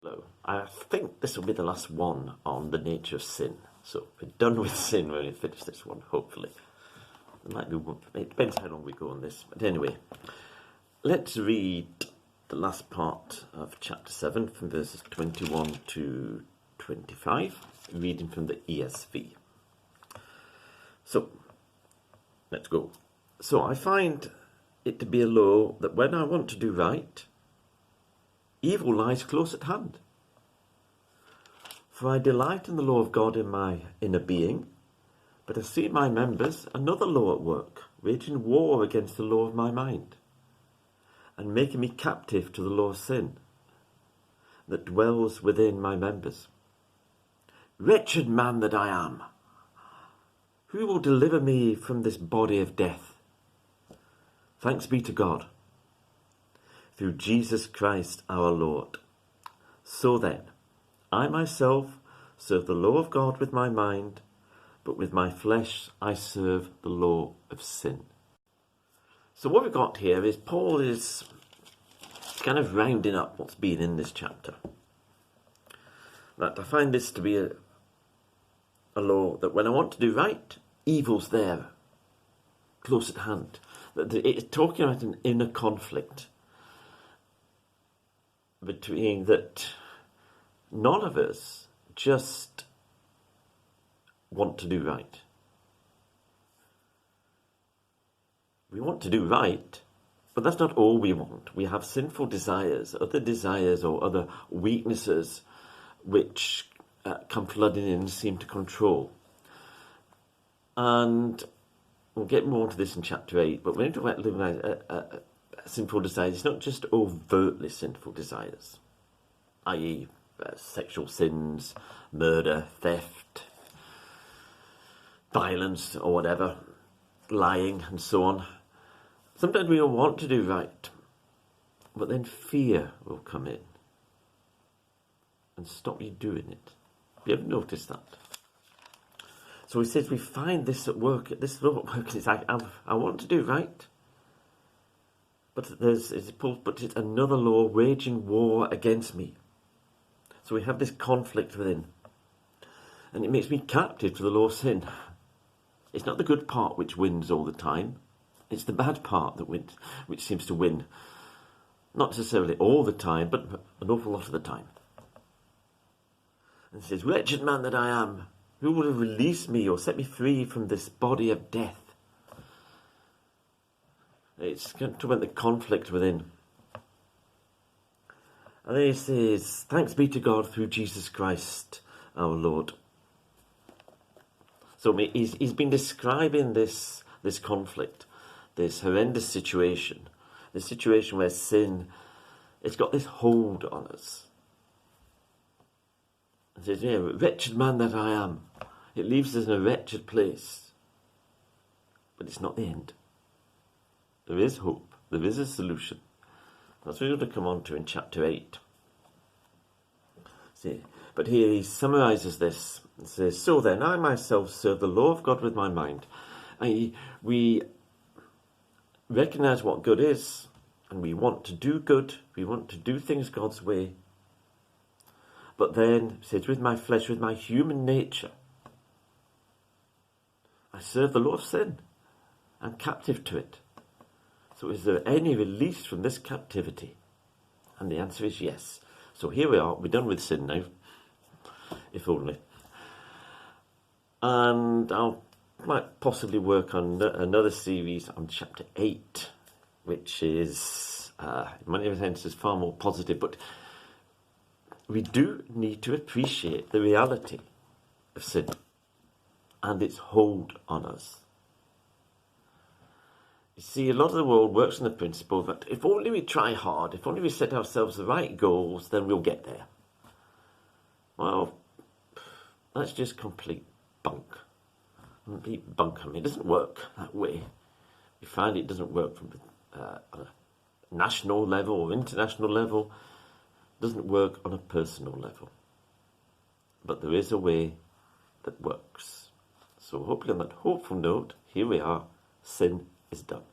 Hello. I think this will be the last one on the nature of sin. So we're done with sin when we finish this one, hopefully. It might be. It depends how long we go on this. But anyway, let's read the last part of chapter 7 from verses 21 to 25, reading from the ESV. So, let's go. So I find it to be a law that when I want to do right, evil lies close at hand. For I delight in the law of God in my inner being, but I see in my members another law at work, waging war against the law of my mind, and making me captive to the law of sin that dwells within my members. Wretched man that I am! Who will deliver me from this body of death? Thanks be to God, through Jesus Christ our Lord. So then, I myself serve the law of God with my mind, but with my flesh I serve the law of sin. So what we've got here is Paul is kind of rounding up what's been in this chapter. That I find this to be a law that when I want to do right, evil's there, close at hand. That it's talking about an inner conflict between that none of us just want to do right. We want to do right, but that's not all we want. We have sinful desires or other weaknesses which come flooding in and seem to control. And we'll get more into this in chapter 8, but when we talk about living sinful desires, it's not just overtly sinful desires, i.e. Sexual sins, murder, theft, violence or whatever, lying and so on. Sometimes we don't want to do right, but then fear will come in and stop you doing it. Have you ever noticed that? So he says we find this at work. This law at work is I want to do right, but it's another law waging war against me. So we have this conflict within, and it makes me captive to the law of sin. It's not the good part which wins all the time. It's the bad part that wins, which seems to win. Not necessarily all the time, but an awful lot of the time. And it says, wretched man that I am, who will release me or set me free from this body of death? It's going to talk about the conflict within. And then he says, thanks be to God through Jesus Christ our Lord. So he's been describing this conflict, this horrendous situation, this situation where sin, it's got this hold on us. It says, yeah, wretched man that I am. It leaves us in a wretched place. But it's not the end. There is hope. There is a solution. That's what we're going to come on to in chapter 8. See, but here he summarises this and says, so then, I myself serve the law of God with my mind. We recognise what good is, and we want to do good. We want to do things God's way. But then, it says, with my flesh, with my human nature, I serve the law of sin. I'm captive to it. So is there any release from this captivity? And the answer is yes. So here we are. We're done with sin now. If only. And I might possibly work on another series on chapter 8, which is, in many senses, far more positive. But we do need to appreciate the reality of sin and its hold on us. You see, a lot of the world works on the principle that if only we try hard, if only we set ourselves the right goals, then we'll get there. Well, that's just complete bunk. Complete bunk. I mean, it doesn't work that way. We find it doesn't work from on a national level or international level. It doesn't work on a personal level. But there is a way that works. So hopefully on that hopeful note, here we are. Sin is done.